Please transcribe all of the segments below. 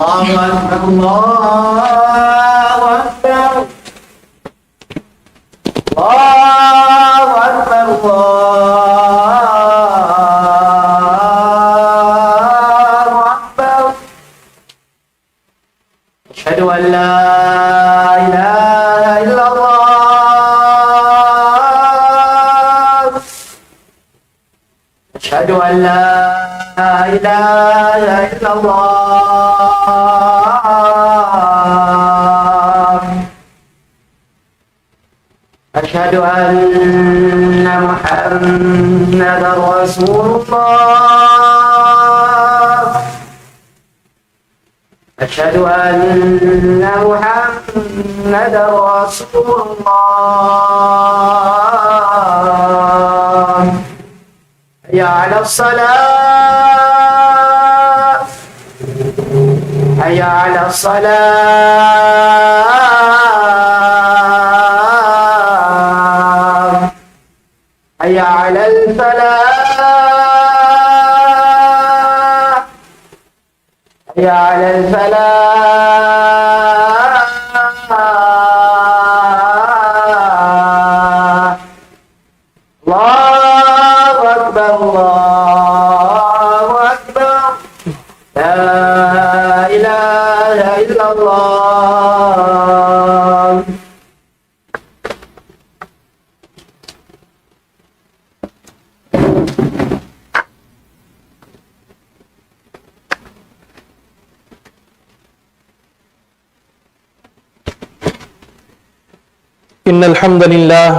الله أكبر الله أكبر الله أكبر الله أكبر أشهد أن لا إله إلا الله أشهد أن لا إله إلا الله أشهد أن محمدا رسول الله أشهد أن محمدا رسول الله حي على الصلاة حي على الصلاة حي على الفلاح حي على الفلاح الله أكبر الله أكبر لا إله إلا الله إن الحمد لله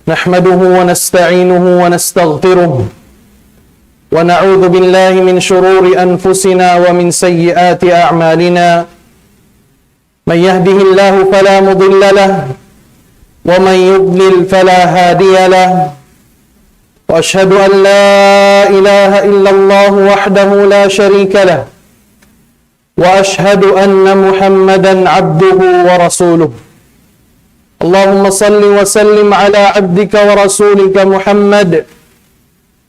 نحمده ونستعينه ونستغفره ونعوذ بالله من شرور أنفسنا ومن سيئات أعمالنا من يهده الله فلا مضل له ومن يضلل فلا هادي له وأشهد أن لا إله إلا الله وحده لا شريك له وأشهد أن محمدا عبده ورسوله اللهم صل وسلم على عبدك ورسولك محمد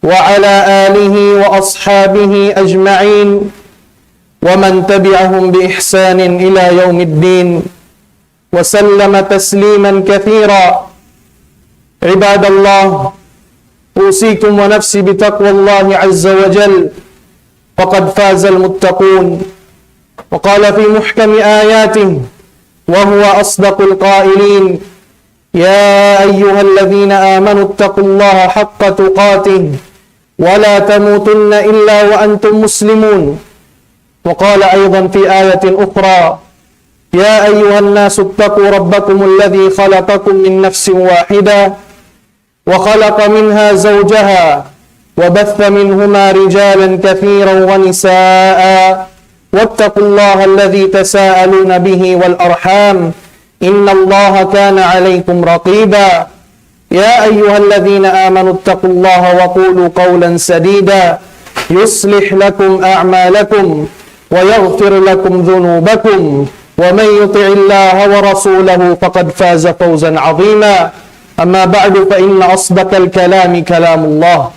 وعلى آله وأصحابه أجمعين ومن تبعهم بإحسان إلى يوم الدين وسلم تسليما كثيرا عباد الله أوصيكم ونفسي بتقوى الله عز وجل فقد فاز المتقون وقال في محكم آياته وهو أصدق القائلين يا أيها الذين آمنوا اتقوا الله حق تقاته ولا تموتن إلا وأنتم مسلمون وقال أيضا في آية أخرى يا أيها الناس اتقوا ربكم الذي خلقكم من نفس واحدة وخلق منها زوجها وبث منهما رجالا كثيرا ونساء واتقوا الله الذي تساءلون به والأرحام إن الله كان عليكم رقيبا يا أيها الذين آمنوا اتقوا الله وقولوا قولا سديدا يصلح لكم أعمالكم ويغفر لكم ذنوبكم ومن يطع الله ورسوله فقد فاز فوزا عظيما أما بعد فإن أصدق الكلام كلام الله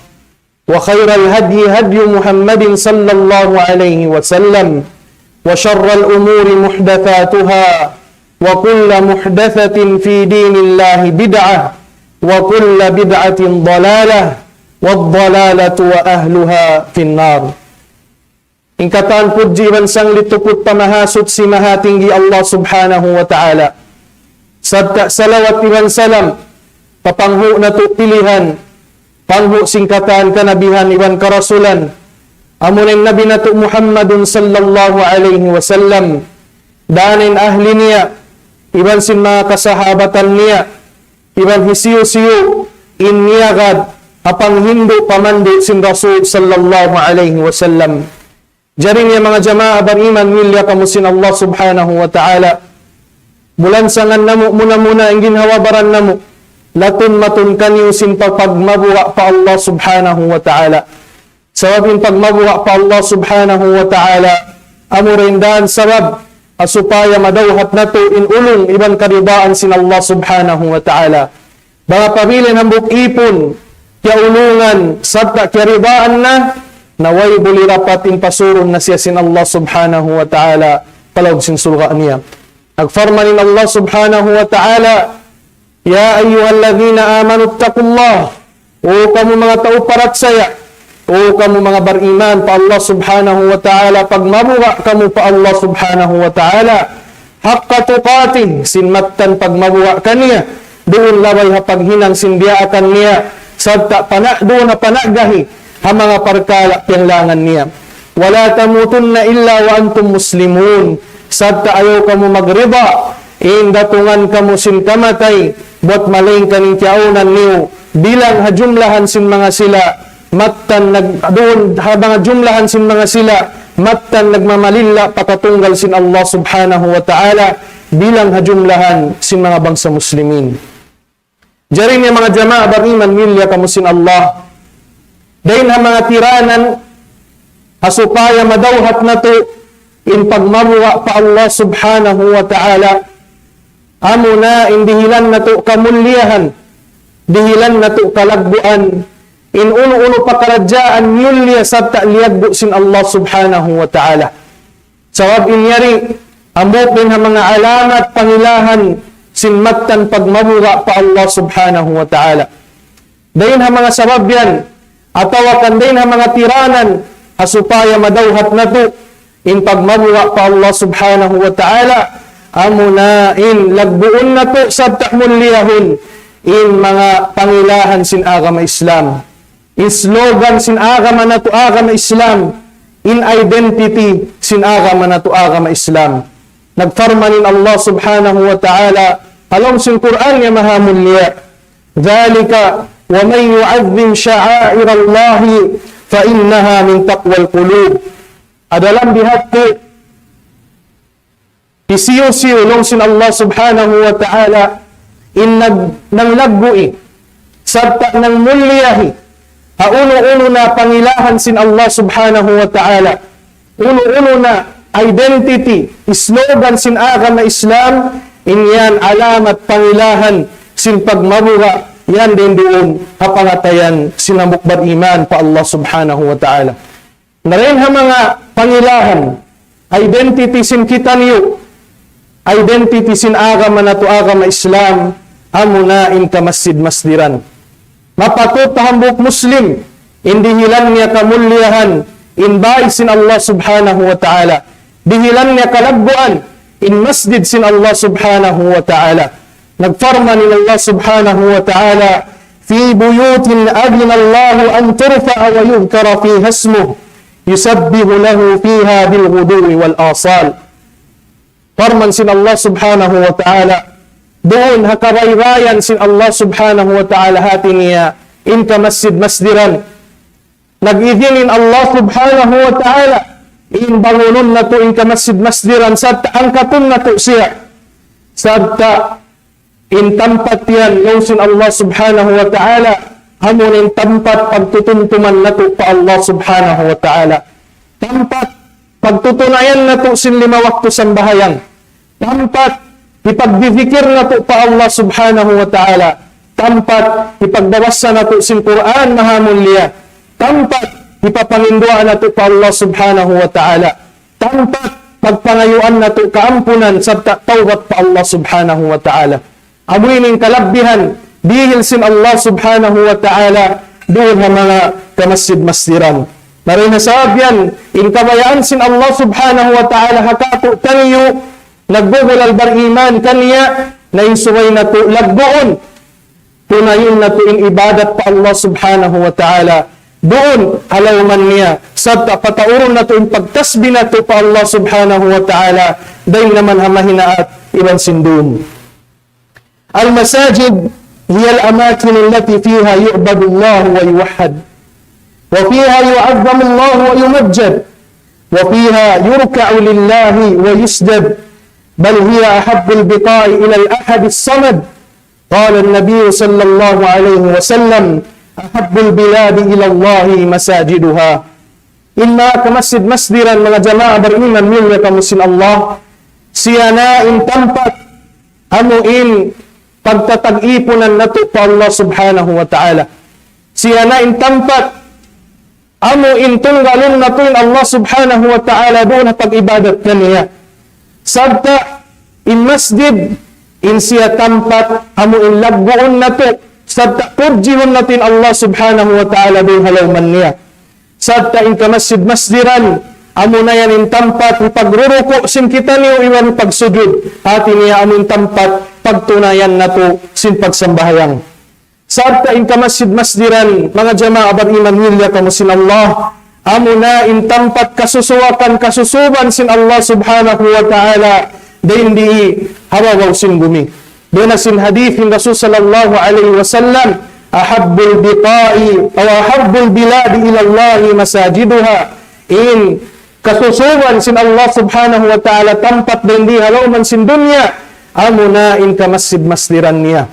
وخير الهدي هدي محمد صلى الله عليه وسلم وشر الأمور محدثاتها وكل محدثة في دين الله بدعة وكل بدعة ضلالة والضلالة وأهلها في النار. Ingkatan puji bansang lituput pamahasud si mahatinggi Allah subhanahu wa ta'ala. Sabda salawat iban salam papanghu na tu pilihan panghu singkatan kanabihan iban karasulan amunin nabi na tu Muhammadun sallallahu alaihi wasallam danin ahli niya iban sin mga kasahabatan niya iban hisiyo-siyo inyagad apang hindu pamandi sin Rasul sallallahu alaihi wasallam. Jaring niya mga jamaah beriman milya kamusin Allah subhanahu wa ta'ala. Bulan sangan namu muna-muna ang ginhawabaran namu latun matun kanyo sin pagmabuwa pa Allah subhanahu wa ta'ala. Sababin pagmabuwa pa Allah subhanahu wa ta'ala amurindan sabab asupaya madawhat nato in ulong iban karibaan sin Allah subhanahu wa ta'ala. Mga pamilya hambuk ipon kya ulungan sabta karibaan na naway bulirapat in pasurong na siya sin Allah subhanahu wa ta'ala palawag sin sulga niya. Nagfarmanin Allah subhanahu wa ta'ala, ya ayyuhalladhina amanu taqullah, o kamu mga tao parat saya, o kamu mga bariman pa Allah subhanahu wa ta'ala, pagmabuga kamu pa Allah subhanahu wa ta'ala, haqqa tuqatih, sinmattan pagmabuga kaniya, doon labay hapaghinang sindiaakan niya, sabta doon na panagahi, ang mga parkala pianglangan niya. Wala tamutunna illa wa antum muslimun, sabta ayaw kamu magriba, datungan kamu sin kamatay, buat maling kaning kiaunan niyo, bilang hajumlahan sin mga sila, mattan doon habang jumlahan sin mga sila, mattan nagmamalilla pakatunggal sin Allah subhanahu wa ta'ala, bilang hajumlahan sin mga bangsa muslimin. Jari niya mga jama'a bariman milya kamu sin Allah, dahin ha mga tiranan, hasupaya madawhat na to, in pagmabuwa pa Allah subhanahu wa ta'ala, amo na indihilan na to kamulyahan, dihilan na to kalagbuan, in uno-uno pakaradyaan yulya sabta liyagbu sin Allah subhanahu wa ta'ala. Sawab inyari, amupin ha mga alamat pangilahan, sinmattan pagmabuwa pa Allah subhanahu wa ta'ala. Dahin ha mga sabab yan, atawakan dahin ha mga tiranan, hasupaya madawhat na to, in pagmabuwa pa Allah subhanahu wa ta'ala, amuna in lagbuon na to sabta mulyahun, in mga pangilahan sin agama Islam, in slogan sin agama na to agama Islam, in identity sin agama na to agama Islam. Nagfarmanin Allah subhanahu wa ta'ala along sin Quran ya mahamulya, dhalika wa man yu'azzim sha'air Allah fa innaha min taqwal qulub. Adalam bihat ko isiyo-siyo long sin Allah subhanahu wa ta'ala, in nang laggui sabta nang mulyahi uno-uno na pangilahan sin Allah subhanahu wa ta'ala, uno-uno na identity slogan sin agama Islam, in yan alamat pangilahan sin pagmabuga, yan din doon hapangatayan sinamukbar iman pa Allah subhanahu wa ta'ala. Narin ha mga pangilahan, identity sin kita niyo, identity sin agama na to agama Islam, amuna in ka masjid-masdiran. Mapatut hambuk Muslim, indihilan niya kamulyahan, in bahay sin Allah subhanahu wa ta'ala. Dihilan niya kalagbuan, in masjid sin Allah subhanahu wa ta'ala. Nagfarman ni Allah subhanahu wa ta'ala, fi buyutin adina Allah an turfa'a wa yudhkara fiha ismuh, yusabbihu lahu fiha bilghuduwi wal asal. Farman sin Allah subhanahu wa ta'ala, doon hakarayrayan sin Allah subhanahu wa ta'ala hati niya, in ka masjid-masdiran. Nag-idhinin Allah subhanahu wa ta'ala, in bangunon na to in ka masjid-masdiran, sabta angkatun na to siya, sabta in tampat yan, yung sin Allah subhanahu wa ta'ala, hamon in tampat pagtutuntuman na to pa Allah subhanahu wa ta'ala. Tampat pagtutunayan na to sin 5 waktu sambahayang. Tampat ipagdidikir na to pa Allah subhanahu wa ta'ala. Tampat ipagdawasa na to sin Quran mahamulya. Tampat ipapangindua na to pa Allah subhanahu wa ta'ala. Tampat pagpangayuan na to kaampunan sabta tawbat pa Allah subhanahu wa ta'ala. Amuinin kalabbihan dihil sin Allah subhanahu wa ta'ala doon ha mga kamasjid-masdiran. Marinasab yan, in kabayaan sin Allah subhanahu wa ta'ala hakato taniyo, nagbugol albar iman kaniya, na insuway na to lagdoon, tunayin na to in ibadat pa Allah subhanahu wa ta'ala, doon alaw man niya, sabta patauron na to in pagtasbi na to pa Allah subhanahu wa ta'ala, dahin naman hamahinaat iban sindun. Al-masajid hiya al-amakin allati fiha yu'badu Allah wa yuwahhad, وفيها يعظم الله ويمجد، وفيها يركع لله ويسجد، بل هي أحب البقاع إلى الأحد الصمد. قال النبي صلى الله عليه وسلم: أحب البلاد إلى الله مساجدها. إما كمسجد مسدرا من جماعة beriman milia kamusin Allah, siyana in tempat amuin pagtatag-ipunan nato pa Allah subhanahu wa ta'ala. Siyana in tempat amo intunggalon na tuin Allah subhanahu wa ta'ala doon na pag-ibadat kaniya. Sabta in masjid in siya tampat amo in lagbuon na to. Sabta purjihon natin Allah subhanahu wa ta'ala doon halawman niya. Sabta in ka masjiran amo na yan in tampat ipagruruko sin kita niyo iwan pagsujud. Hati niya amo in tampat pagtunayan na to sin pagsambahayang. Sabta in ka masjiran mga jama'a abad iman milya kamo sin Allah. Amo na in tampat kasusuwakan kasusuban sin Allah subhanahu wa ta'ala. Dahin di hawawaw sin bumi. Doon na sin hadith in Rasul sallallahu alaihi wasallam, ahabbul biqa'i o ahabbul biladi ilallahi masajiduha. In kasusuban sin Allah subhanahu wa ta'ala tampat din di halawman sin dunya. Amo na in ka masjiran niya.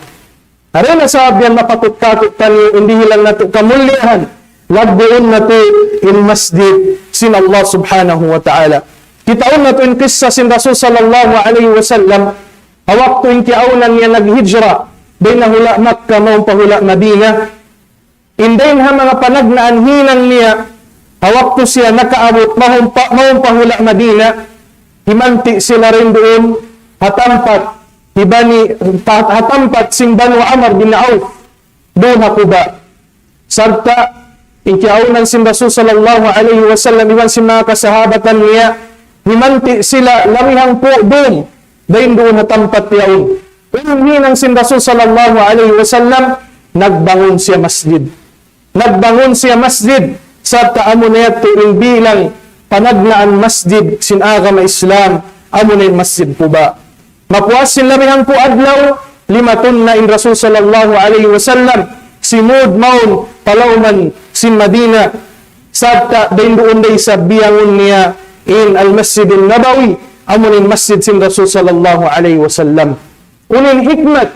Aray na sabihan mapatut-katut tani hindi hilang nato kamulyahan. Lagbuon nato in masjid sin Allah subhanahu wa ta'ala. Kitaon nato in kissa sin Rasul sallallahu alaihi wasallam. Awak to in kiaunan niya naghijra. Day na hula Makkah maong pahula Madina. Indayin ha mga panagnaan hinang niya. Awak to siya nakaabot maong pahula Madina. Himanti sila rin doon. Hatampat. Hatampat sing Banu Amr bin Auf. Doon hakuba. Sarta. Ikiaunan sin Rasul sallallahu alaihi wasallam. Iwan si mga kasahabatan niya. Himanti sila lamihang po doon. Dahin doon hatampat yaon. Hinang sin Rasul sallallahu alaihi wasallam, nagbangon siya masjid. Nagbangon siya masjid sa taamo na yato in bilang panagnaan masjid sin agama Islam. Amo na yung masjid po ba? Mapuas sin lamihang po adlaw, 5 na in Rasul sallallahu alaihi wasallam, simud maun palawman sin Madina. Sa dahin doon day sa biyangon niya in al-Masjid al-Nabawi. Amo na yung masjid sin Rasul sallallahu alaihi wasallam. Unin hikmat,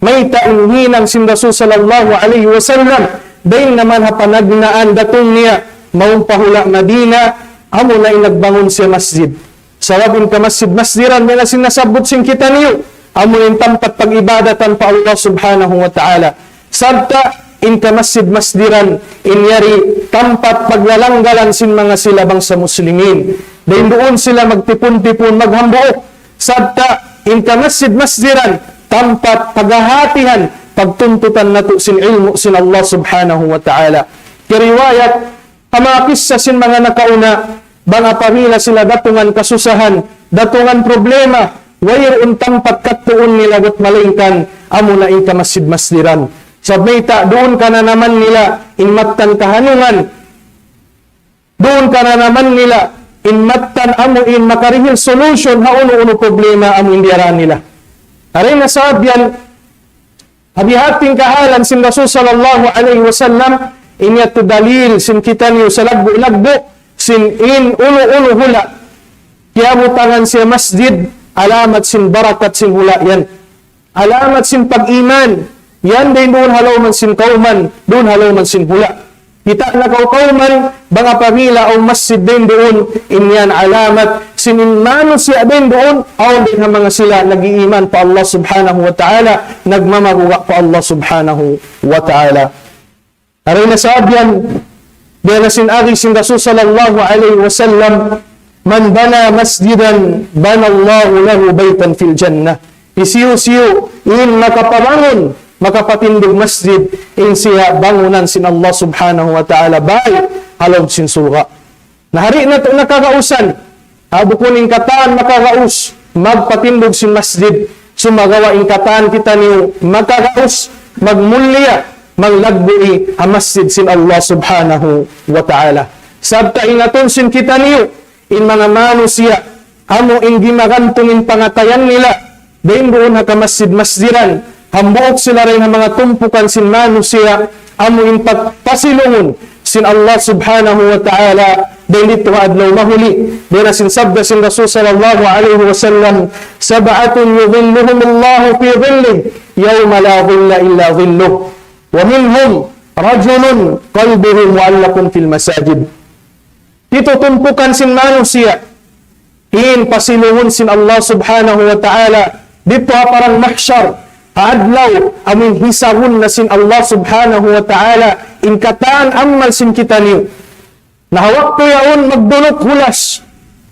may tainhinang sin Rasul sallallahu alaihi wasallam, dahin naman hapanagnaan datong niya, maong pahula Madina, amo na inagbangon siya masjid. Sawabin ka masjiran, may na sinasabot sin kita niyo, amo na yung tampat pag-ibadatan pa Allah subhanahu wa ta'ala. Sabta, in ka masjiran, inyari tampat paglalanggalan sin mga silabang sa muslimin. Dahin doon sila magtipon-tipon, maghambuok. Sabta, in ka masjiran, tampat paghahatihan, pagtuntutan nato sin ilmu sin Allah subhanahu wa ta'ala. Kiriwayat, hamakis sa sin mga nakauna, banga pamila sila datungan kasusahan, datungan problema, wayar tampat katuon nila gat malingkan, amo na in ka masjiran. Sabmayta, doon ka na naman nila in mattan kahanungan, doon ka na naman nila in mattan amo in makarihil solution ha uno problema amo indiaran nila. Aray na sabyan habihating kahalan sin Rasul sallallahu alaihi wasallam inya to dalil sin kita niyo sa lagbo sin in uno hula kaya butangan siya masjid alamat sin barakat sin hula yan. Alamat sin pag-iman yan din doon halaw man sin kauman doon halaw man sin hula. Kita na kauman, banga pamila o masjid din doon, inyan alamat, sinimano siya din doon, aw din mga sila nag-iiman pa Allah subhanahu wa ta'ala, nagmamaguwa pa Allah subhanahu wa ta'ala. Aray na sabyan, diyan na sinagi sin Rasul sallallahu alaihi wasallam, man bana masjidan, bana Allahu lahu baytan fil jannah. Isiyo-siyo, in makapabangon, makapatindog masjid in siya bangunan sin Allah subhanahu wa ta'ala bay halog sin suga. Nahari na ito nakakausan. Abukunin kataan makakaus magpatindog sin masjid. Sumagawa in kataan kita niyo makakaus magmulya maglagbui ang masjid sin Allah subhanahu wa ta'ala. Sabta inaton sin kita niyo in mga manusia amo in gimagantungin pangatayan nila dahin doon haka masjiran. Hambuok sila rin ang mga tumpukan sin manusia amo in pagpasilungon sin Allah subhanahu wa ta'ala dahil dito adlaw mahuli dahil na sinsabda sin Rasul sallallahu alaihi wasallam sab'atun yudhilluhum Allahu fi dhillih yawma la dhilla illa dhilluh wa minhum rajulun qalbuhu mu'allaqun fil masajid. Dito tumpukan sin manusia in pasilungon sin Allah subhanahu wa ta'ala dito parang mahsyar adlaw amin hisahun na sin Allah subhanahu wa ta'ala in kataan amal sin kita niyo Nahawak ko yaon magdulok hulas.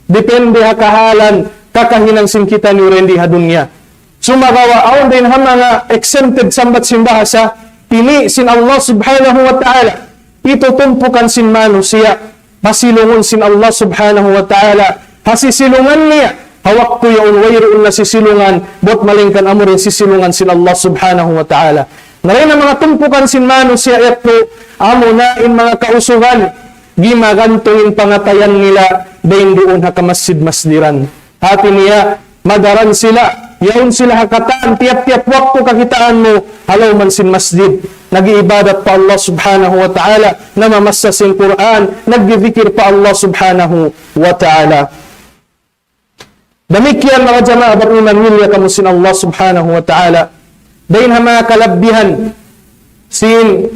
Depende ha kahalan, kakahinang sin kita ni rendi ha dunya. Sumagawa aon din ha mga exempted sambat simbahasa, pili sin Allah subhanahu wa ta'ala. Itutumpukan sin manusia, masilungon sin Allah subhanahu wa ta'ala. Hasisilungan niya, hawak ko yaon wayroon na sisilungan, bot malingkan amo rin sisilungan sin Allah subhanahu wa ta'ala. Naray na mga tumpukan sin manusia ito, amo na in mga kausugan, gimagantong pangatayan nila, dahin doon ha kamasjid-masdiran. Hati niya, madaran sila, yaon sila hakataan, tiap-tiap waktu kakitaan mo, halaw man sin masjid, nag-iibadat pa Allah subhanahu wa ta'ala, namamasa sin Quran, nag-zikir pa Allah subhanahu wa ta'ala. Demikian mga jamaah beriman milya kamu sin Allah subhanahu wa ta'ala. Dahin ha mga kalabihan, sin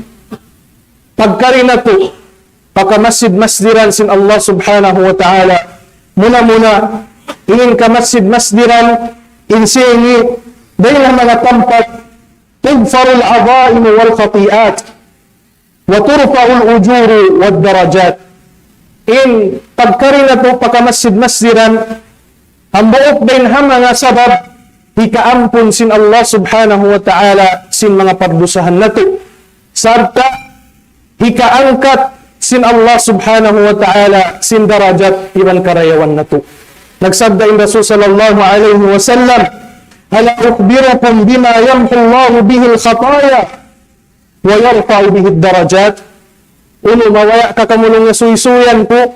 pagkarinato, paka masjid-masdiran sin Allah subhanahu wa ta'ala. Muna-muna, ingin ka masjid-masdiran, insingi, dahil ang mga tampat, tugfarul adhaim wal khati'at, wa turfa'ul ujuru wad darajat. In pagkarin na ito, paka masjid-masdiran, ang buok din ang mga sabab, hikaampun sin Allah subhanahu wa ta'ala, sin mga pagdusahan na ito. Sarta, hikaangkat, sin Allah subhanahu wa ta'ala, sin darajat, iban karayawan na ito. Nagsabda in Rasul sallallahu alaihi wasallam, ala ukhbirukum bima yamhu Allahu bihi al-khataya wa yarfa'u bihi ad-darajat. Uno mawaya ka kamulong nga suysuyan ko,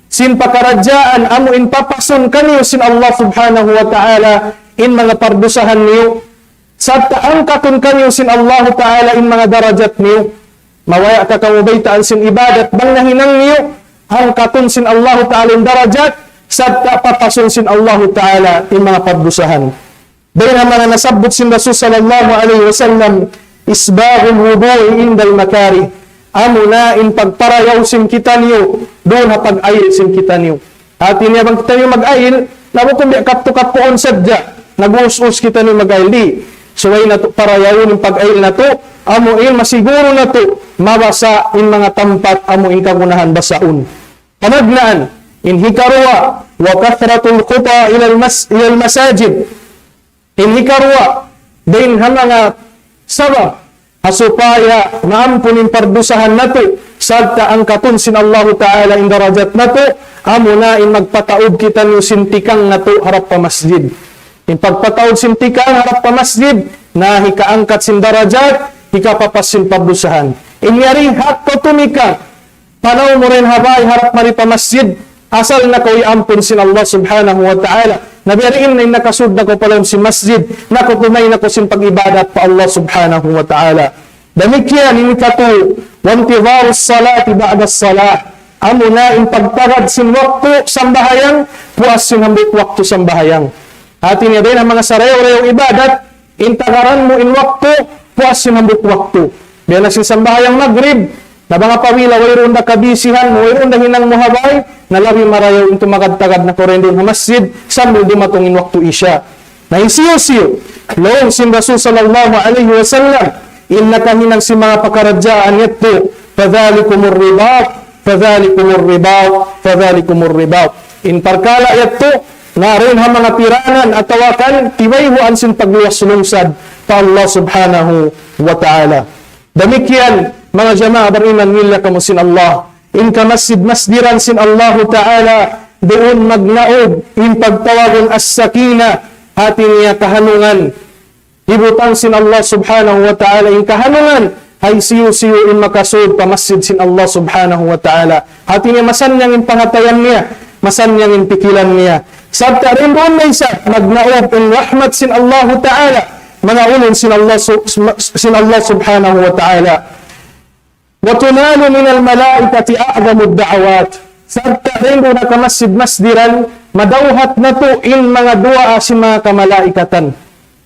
sin pakarajaan amo in papason kanyo sin Allah subhanahu wa ta'ala in mga pardusahan niyo. Sabta angkatun kanyo sin Allah ta'ala in mga darajat niyo. Mawaya ka kamubaytaan sin ibadat bang nahinang niyo angkatun sin Allah ta'ala in darajat, sabta papason sin Allah ta'ala in mga pardusahan. Dahil mga nasabot sin Rasul sallallahu alaihi wasallam, isbahul wudu'i indal makari. Amo na in pagparayaw sin kita niyo, doon ha pag-ayil sin kita niyo. At niya bang kita niyo mag-ayil, nabo kung di kapto-kaptoon sadya, nag-us-us kita niyo mag-ayil di. So ay na to, parayaw yung pag-ayil na to, amo in masiguro na to, mabasa in mga tampat, amo in kagunahan basaun. Pamagnaan, in hikarwa, wa kathratul khuta ilal masajid. In hikarwa, din ha mga sabab, hasupaya naampunin pardusahan na to, sagta ang katun sin Allah ta'ala in darajat na to, amo na in magpataod kita niyo sintikang na to harap pa masjid. In pagpataod sintikang harap pa masjid, na hikaangkat sin darajat, hikapapas sin pardusahan. In yari hak tutumika, panaw mo rin habay harap mari pa masjid, asal na ko'y ampun sin Allah subhanahu wa ta'ala. Nabiyariin na yung nakasud na ko pala si masjid, nakutumay na ko sin pag-ibadat pa Allah subhanahu wa ta'ala. Damikyan, ini katu, wantivaru salati ba'da salat. Amo na yung pagtagad sin waktu sambahayang, puas sin hambit waktu sambahayang. Atin niya din ang mga sarayo-rayong ibadat, intagaran mo in waktu, puas sin hambit waktu. Biya na sin sambahayang maghrib, na mga pawila, wayroon na kabisihan, wayroon na hinang muhabay, nalawi marayaw into magad-tagad na korendon na masjid, sambil di matungin waktu isya. Na insiyo-siyo, loong sin Rasul sallallahu alaihi wasallam, innakahinang si mga pakaradjaan ito, fadhalikumur ribat, fadhalikumur ribat, fadhalikumur ribat. In parkala ito, na rin ha mga piranan at tawakan, tiwayhuan sin pagluwas lungsad pa Allah subhanahu wa ta'ala. Damikyan, mga jamaah beriman milya kamu sin Allah. In ka masjid-masdiran sin Allah ta'ala, doon magnaod, in pagtawagon as-sakina, hati niya kahanungan. Ibutang sin Allah subhanahu wa ta'ala, in kahanungan, ay siyo-siyo in makasud pa masjid sin Allah subhanahu wa ta'ala. Hati niya masanyang in pangatayan niya, masanyang in pikilan niya. Sabta rin doon may isa, magnaod in rahmat sin Allah ta'ala, mga ulun sin Allah subhanahu wa ta'ala. وَتُنَالُ مِنَ الْمَلَائِكَةِ أَعْظَمُ الدَّعَوَاتِ. Sabta rin doon na kamasjid-masdiran, madawhat na to in mga dua si mga kamalaikatan.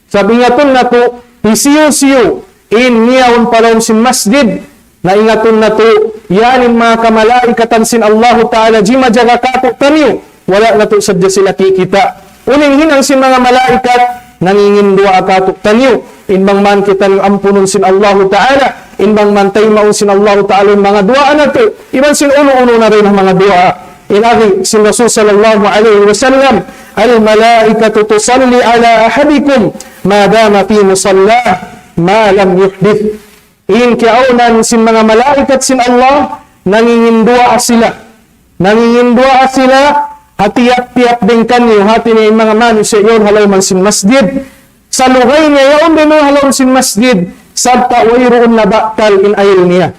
Sabi nga to na to, isiyo-siyo in niyaon palawon sin masjid, na ingaton na to, yan in mga kamalaikatan sin Allah ta'ala, jima jaga kato taniyo, wala na to sadya sila kikita. Uning hinang sin mga malaikat, nangingindua akatok tanyo, inbang man kita niyo ampunon sin Allahu Ta'ala, inbang man tayo maun sin Allahu Ta'ala yung mga dua na to, iban sin uno-uno na rin ang mga dua. Ilagi sin Rasul sallallahu alaihi wasallam, al-malaikatu tusalli ala ahadikum ma dama fi musallah ma lam yuhdith. In kiaunan sin mga malaikat sin Allah, nangingindua sila, hatiyak-tiyak din kanyo, hati niya yung mga manusia yun, halaw man sin masjid. Sa lugay niya, yun din halaw sin masjid, sabta wayroon na baktal in ayil niya.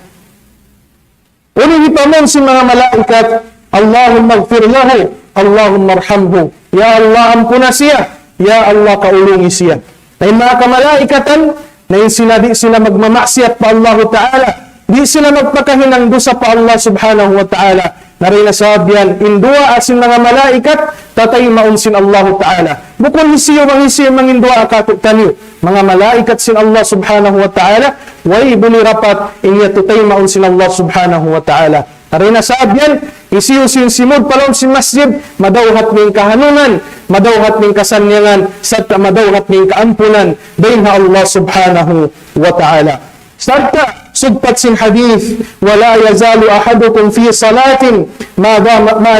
Uling ipamon sin mga malaikat, Allahumma gfir lahu, Allahumma arhamhu. Ya Allah, ampuna siya. Ya Allah, kaulungi siya. Na yung mga kamalaikatan, na yung sila di sila magmamaksiyat pa Allah Ta'ala, di sila magpakahinang dosa pa Allah Subhanahu wa Ta'ala. Narin na sabyan, indua asin mga malaikat, tatay maunsin Allah Ta'ala. Bukol hisiyo mangindua akatot tanyo. Mga malaikat sin Allah Subhanahu wa Ta'ala, way buli rapat, inya tutay maunsin Allah Subhanahu wa Ta'ala. Narin na sabyan, isiyo sin simod palong sin masjid, madawhat ning kahanunan, madawhat ning kasanyangan, satta madawhat ning kaampunan, bayin ha Allah Subhanahu wa Ta'ala. Sarta, sugpat sin hadith, wala yazalu ahadukum fi salatin, ma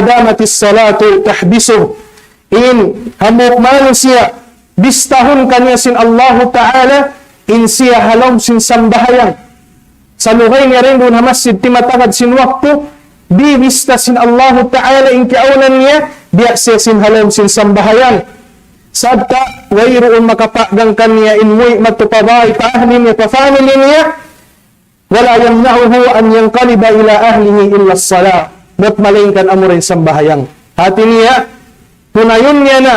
damatis salatu tahbisuh. In hamuk manusia, bistahun kanya sin Allah Ta'ala, in siya halom sin sambahayang. Sa lugay niya rin doon na masjid, timatagad sin waktu, bibista sin Allah Ta'ala, in kiaunan niya, biya siya sin halom sin sambahayang. Sabta, wayroon makapaggang kanya, in muy matupabay pa ahli niya, pa family niya, wala yamna'uhu an yanqaliba ila ahlihi illa as-salah. But malingkan amo rin sambahayang. Hati niya, punayon niya na,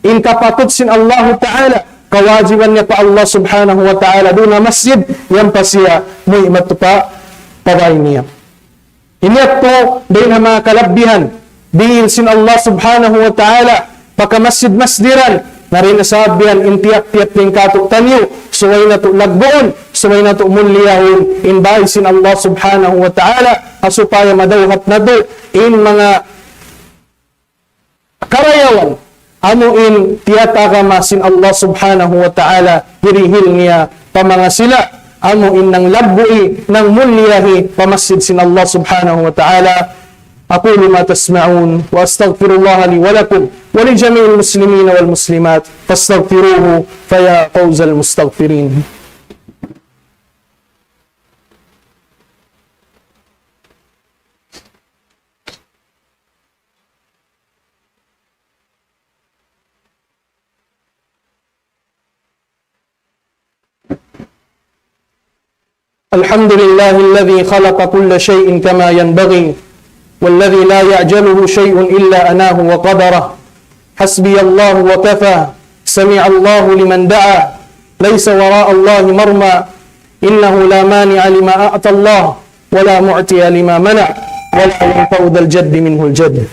in kapatot sin Allah Ta'ala, kawajiban niya pa Allah Subhanahu wa Ta'ala doon na masjid, yan pa siya muy matupa pabay niya. Iniyat to, din na mga kalabbihan, dihil sin Allah Subhanahu wa Ta'ala, pagka-masjid-masdiran, narin nasabihan, intiyak-tiyak ng katok tanyo, suway na to lagboon, suway na to mulyahon, inbahay sin Allah Subhanahu wa Ta'ala, asupaya madawhat na do, in mga karayawan, amuin tiyatagama sin Allah Subhanahu wa Ta'ala, hirihil niya pamanga sila, amuin ng lagbui, ng mulyahi, pamasid sin Allah Subhanahu wa Ta'ala. أقول ما تسمعون وأستغفر الله لي ولكم ولجميع المسلمين والمسلمات فاستغفروه فيا فوز المستغفرين. الحمد لله الذي خلق كل شيء كما ينبغي والذي لا يعجله شيء إلا أناه وقدره حسبي الله وكفى سمع الله لمن دعا ليس وراء الله مرمى إنه لا مانع لما أعطى الله ولا معطي لما منع ولا ينفع ذا الجد منه الجد.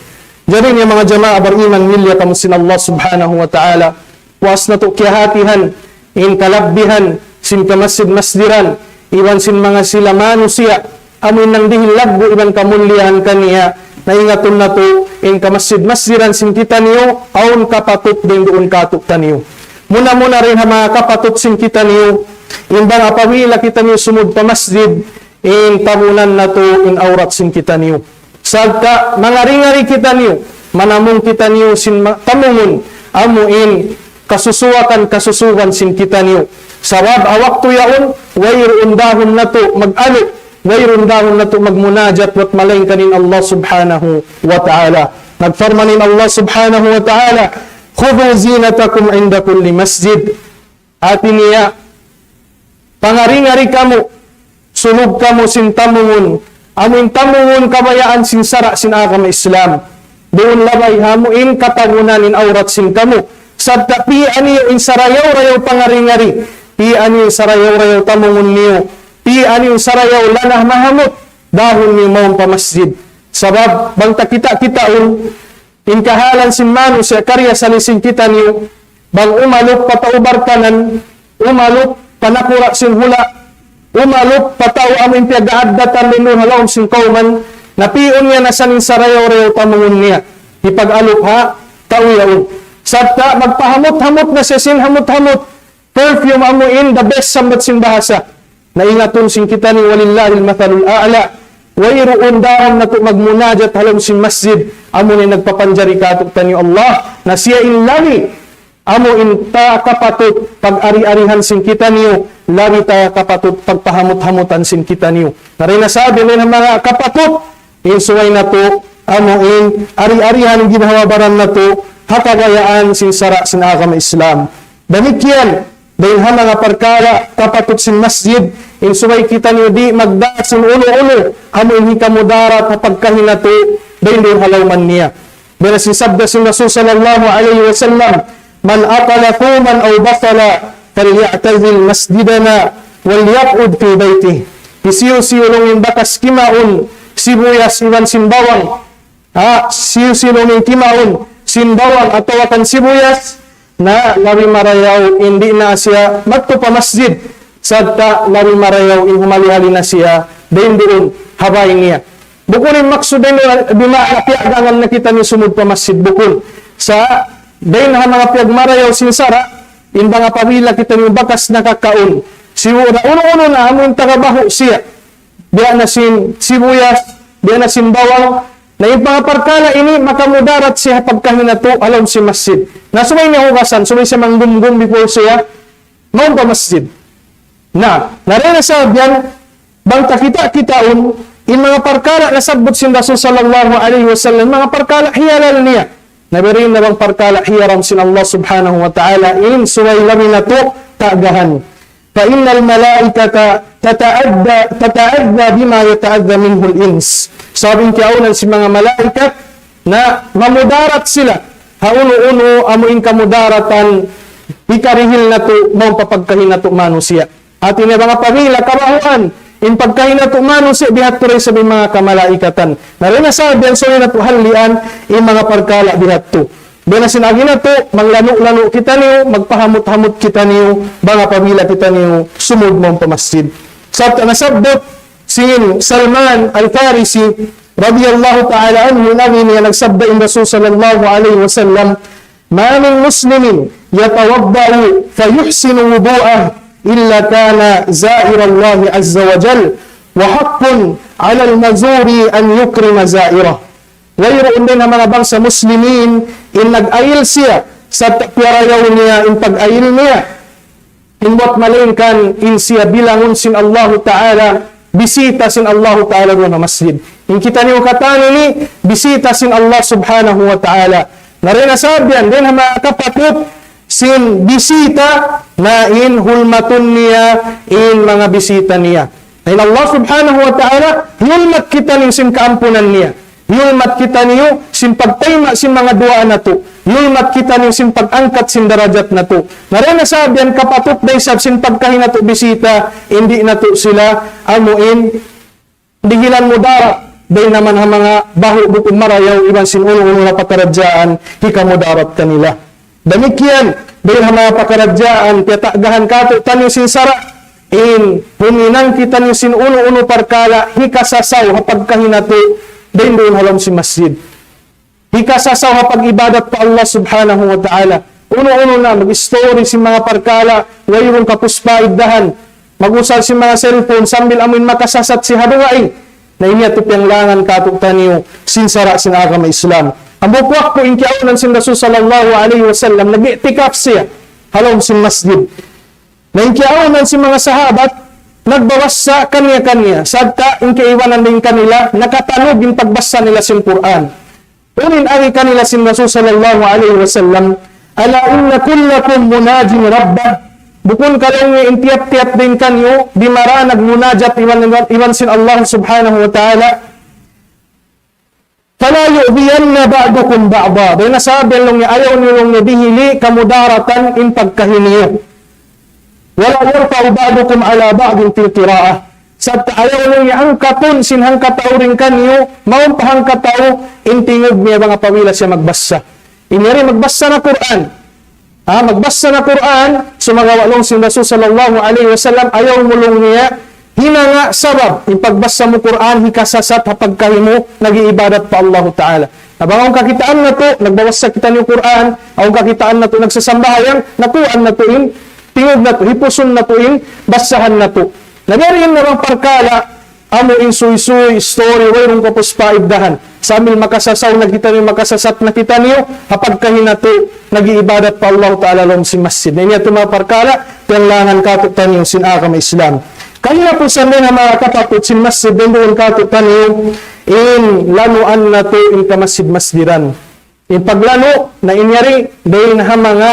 Jarin ya mga jamaah beriman milya kamusin Allah Subhanahu wa Ta'ala was na tukyahatihan in kalabbihan sin kamasjid masdiran iwan sin mga sila manusia amin nang dihil lagbo iban kamulyahan kaniya na ingatun na to in kamasjid-masjidan sin kita niyo aun kapatot din doon katok taniyo. Muna rin ha mga kapatot sin kita niyo in bang apawila kita niyo sumud pa masjid in tabunan na to in aurat sin kita niyo. Sagka mga ringari kita niyo manamong kita niyo sin tamungon amuin kasusuwan sin kita niyo. Sabab awak to yaon wayroon dahon na to mag-alok wayroon dahon na ito magmunajat at malayng kanin Allah Subhanahu wa Ta'ala. Nagfarmanin Allah Subhanahu wa Ta'ala, khudhu zinatakum inda kulli masjid. Atin niya, pangaring-ari kamo, sunog kamo sin tamungon, amin tamungon kabayaan sin sara sin agama Islam. Doon labay hamuin katagunan in aurat sin kamo. Sabta pian niyo in sarayaw-rayaw pangaring-ari, pian niyo sarayaw-rayaw tamungon niyo, pian yung sarayaw lanah mahamot dahon ni maong pamasjid. Sabab bangta kita in kahalan sin manu sa karya salisin kita niyo bang umalok pataubar kanan umalok panakura sin hula umalok patau amin piagaadatan linun halawon sin kauman napion niya na saning sarayaw-rayaw tamungon niya ipag-alok ha tauyaon. Sabta, magpahamot-hamot na siya sin hamot-hamot. Perfume amuin, the best sambat sin bahasa. Naingaton sin kita ni walillahil mathalul a'la. Wayroon dahan na to magmunajat halam sin masjid. Amo ni nagpapanjari katok tani Allah. Na siya inlami. Amo in ta kapatut pag-ari-arihan sin kita niyo. Lami ta kapatut pagpahamot-hamutan sin kita niyo. Narin nasabi ng mga kapatut. Insuway na to. Amo in ari-arihan ginahawabaran na to. Hakagayaan sin sara sin agama Islam. Demikian, dahil mga perkara kapatid sin masjid, insubay kita niyo di magdaat sin ulo-ulo, amo inhi kamudarat pagkahinato, dahil din halawman niya. Dahil sinsabda sin Rasul sallallahu alaihi wasallam, man akala thuman aw basala, falyatazil masjidana, walyaqud fi baitih. Isiyo-siyo yung bakas kimaun, sibuyas iwan sin bawang, siyo-siyo yung kimaun, sinbawang at tawakan sibuyas na lawi marayaw hindi na siya magtupa masjid sadta lawi marayaw in humali-hali na siya din doon habay niya. Bukunin maksudin di maapiagangan na kita ni sumud pa masjid bukul sa din ha mga piagmarayaw sinsara in mga pamilya kita ni bakas nakakaon siwura uno-uno na among tagabaho siya diya na sin sibuyas diya na sin bawang na yung mga parkala ini makamudarat siya pagkahinato alam si masjid. Na sumay niya hugasan, sumay siya manggumgum before siya, maun pa masjid. Na, narinasabi yan, bang takita-kitaon, in mga parkala na sabot sin Rasul sallallahu alaihi wasallam, mga parkala hiyalal niya. Nabirin na bang parkala hiyaram sin Allah subhanahu wa ta'ala, in sumay lamin na to, taagahan. Fa innal malaikata tata'adda bima yata'adda minhu al-ins. Sabing kiaunan si mga malaikat na mamudarat sila. Hauno-uno amuin kamudaratan ikarihil na to mong papagkahin na to manusia. At ini mga pamilya karahuan in pagkahin na to manusia bihat to rin sa mga kamalaikatan. Narinasabi ang suwi na to halian in mga pagkala bihat to. Dahil na sinagi na to, manglano-lano kita niyo, magpahamot-hamot kita niyo, mga pamilya kita niyo, sumud mong pamasjid. Sa nasabot, sin Salman al-Farisi, radiyallahu ta'ala anhu, namin niya nagsabda in Rasul sallallahu alaihi wasallam, ma min muslimin yatawadda'u fayuhsinu wudu'ah illa kana za'ira Allah azza wa jal wa haqqun 'ala al-mazuri an yukrima za'irah. Wayroon din ang mga bangsa muslimin in nag-ayil siya sa kwarayaw niya in pag-ayil niya in what malingkan in siya bilangon sin Allah Ta'ala bisita sin Allah Ta'ala na masjid. In kita niyo katano ni bisita sin Allah subhanahu wa ta'ala. Narinasabihan din ang mga kapatid sin bisita na in hulmatun niya in mga bisita niya. Dahil Allah subhanahu wa ta'ala hulmat kita niyo sin kaampunan niya. Yulmat kita niyo sin pagtayma sin mga dua na to. Yulmat kita niyo sin pag-angkat sin darajat na to. Narinasabihan kapatid day sab sin pagkahina to bisita hindi na to sila amuin dihilan mo dara day naman ang mga baho bukod marayaw iban sin ulo-ulo na pakaradjaan hikamudarat kanila. Demikian dahil ang mga pakaradjaan tiyatagahan kato tanyo sin sara in huminang kita niyo sin ulo-ulo parkala hikasasaw hapagkahina to din doon halam si masjid. Hikasasaw hapag-ibadat pa Allah subhanahu wa ta'ala. Uno-uno na, mag-story si mga parkala, wayong kapuspaiddahan, mag-usal si mga cellphone, sambil amin makasasat si haduwain, na inyatupyang langan katuktan niyo, sinsara sin agama Islam. Ang bukwak po, inkiaunan sin Rasul sallallahu alaihi wasallam, nag-i'tikaf siya, halam si masjid. Na inkiaunan si mga sahabat, nagbawas sa kanya-kanya. Sadta, inkiiwanan din kanila, nakatanog yung pagbasa nila sin Quran. Unin ari kanila sin Rasul sallallahu alaihi wasallam, ala inna kullakum munajin rabbah. Bukun kalang intiap-tiap din kanyo, di mara nagmunajat iwan sin Allah subhanahu wa ta'ala. Fala yu'biyanna ba'dukum ba'da. Dahil nasabi lang niya, ayaw nilong nabihili kamudaratan in pagkahiniyo. Wala yarfa'u ba'dukum ala ba'din fil qira'ah. Sa ayaw nung hangkaton sin hangkataw rin kanyo, maun pa hangkataw intingog niya mga pamilya siya magbasa. Inyari magbasa na Quran. Magbasa na Quran, sumagawalong sin Rasul sallallahu alaihi wasallam ayaw mulong niya hina nga sabab in pagbasa mo Quran hikasasat hapagkahimo nag-iibadat pa Allah Ta'ala. Abang ang kakitaan na to, nagbawas sa kita ni Quran, ang kakitaan na to, nagsasambahayan, natuan na to in, tingog na to, hipuson na to in, basahan na to. Nagariin na bang parkala, amo in suy-suy, story, wayrong kapos paibdahan. Sambil makasasaw na kita niyo, makasasat na kita niyo, kapag kahinato, nag-iibadat pa Allah Ta'ala lom si masjid. Na niya tumaparkala, tanglangan katutan niyo sin akam Islam. Kaya po sa mga kapatid, sin masjid, doon katutan niyo, in lanuan na to, in kamasjid-masjidan. In paglano, na inyari, dahil na mga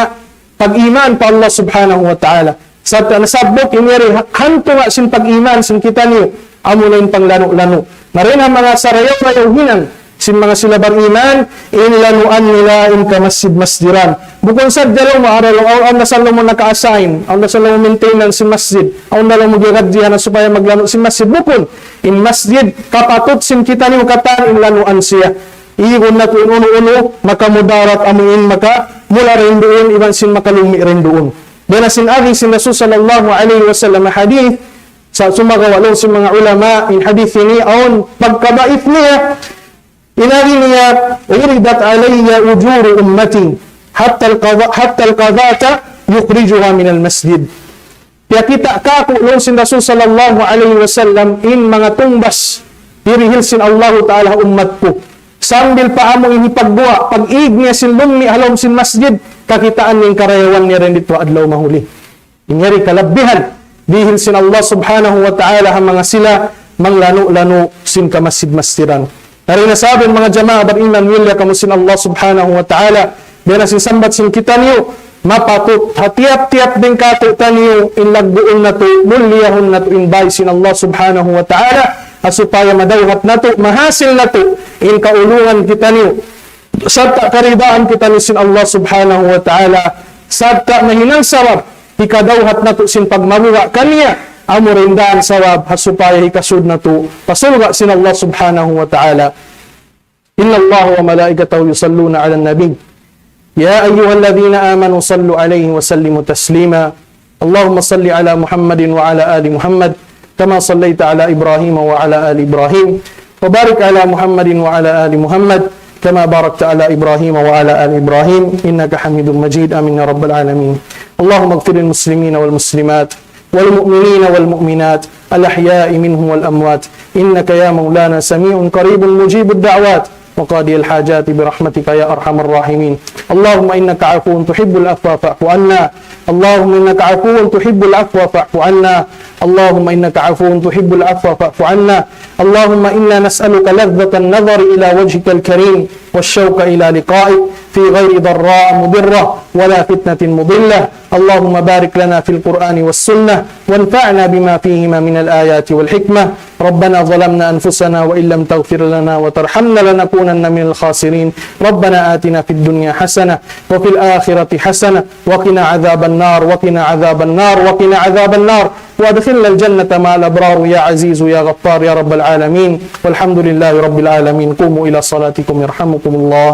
pag-iman pa Allah Subhanahu wa Ta'ala. Sa nasabot, inyari, hanto nga sin pag-iman, sin kita niyo, amo na yung panglano-lano. Narin ang mga sarayaw-rayaw hinang, sin mga silabar iman, inlanuan nila in kamasjid-masjiran. Bukod sa dalaw maaralo, ang nasalo mo naka-assign, ang nasalo mo maintenance si masjid, ang nasalo mo giradjihan na supaya maglano si masjid. Bukod, in masjid, kapatot sin kita niyo katan, inlanuan siya. Iyon na to uno-uno, makamudarat amuin maka, mula rin doon, iban sin makalumi rin doon. Dahil sin agi sin Rasul sallallahu alaihi wasallam hadith, sa sumagawalo si mga ulama in hadith ini aon pagkabaif niya inari niya uridat alayya ujuru ummati hatta al-qadata yukhrijuha min al-masjid. Kaya kita kakulong sin Rasul sallallahu alaihi wasallam in mga tumbas dirihil sin Allah Ta'ala ummat ko. Sambil pa amo inipagbuwa pag-ig niya sin lummi halom sin masjid kakitaan ning karayawan niya rin dito adlaw mahuli. Inyari kalabihan dihil sin Allah Subhanahu wa Ta'ala ang mga sila manglano-lano sin kamasjid-masjidan. Dari nasabi mga jamaah beriman wilya kamu sin Allah Subhanahu wa Ta'ala dahil sin sambat sin kita niyo mapatut hatiap-tiap din kato taniyo in lagbuon na to mulyahon na to in bay sin Allah Subhanahu wa Ta'ala asupaya madawhat na to mahasil na to in kaulungan kita niyo sabta karidaan kita ni sin Allah Subhanahu wa Ta'ala sabta mahinang sawab ikadawhat na to sin pagmamuwa kaniya amo rindaan sawab hasupaya hikasud na to pasulga sin Allah Subhanahu wa Ta'ala. Inna Allah wa malaikatahu yusalluna 'alan nabi ya ayyuhalladhina amanu sallu 'alaihi wa sallimu taslima. Allahumma salli 'ala Muhammadin wa 'ala ali Muhammad kama sallaita 'ala Ibrahim wa 'ala ali Ibrahim wa barik 'ala Muhammadin wa 'ala ali Muhammad kama barakta 'ala Ibrahim wa 'ala ali Ibrahim innaka Hamidum Majid. Amin ya rabbal alamin. اللهم اغفر للمسلمين والمسلمات والمؤمنين والمؤمنات الأحياء منهم والأموات إنك يا مولانا سميع قريب مجيب الدعوات وقاضي الحاجات برحمتك يا أرحم الراحمين. اللهم إنك عفو تحب العفو فاعف عنا. اللهم إنك عفو تحب العفو فاعف عنا. اللهم إنك عفو تحب العفو فاعف عنا. اللهم إنا نسألك لذة النظر إلى وجهك الكريم والشوق إلى لقائك في غير ضراء مضرة ولا فتنة مضلة. اللهم بارك لنا في القرآن والسنة وانفعنا بما فيهما من الآيات والحكمة. ربنا ظلمنا أنفسنا وإن لم تغفر لنا وترحمنا لنكونن من الخاسرين. ربنا آتنا في الدنيا حسنة وفي الآخرة حسنة وقنا عذاب النار وقنا عذاب النار وقنا عذاب النار وادخلنا الجنة مع الأبرار يا عزيز يا غفار يا رب العالمين. والحمد لله رب العالمين. قوموا إلى صلاتكم يرحمكم الله.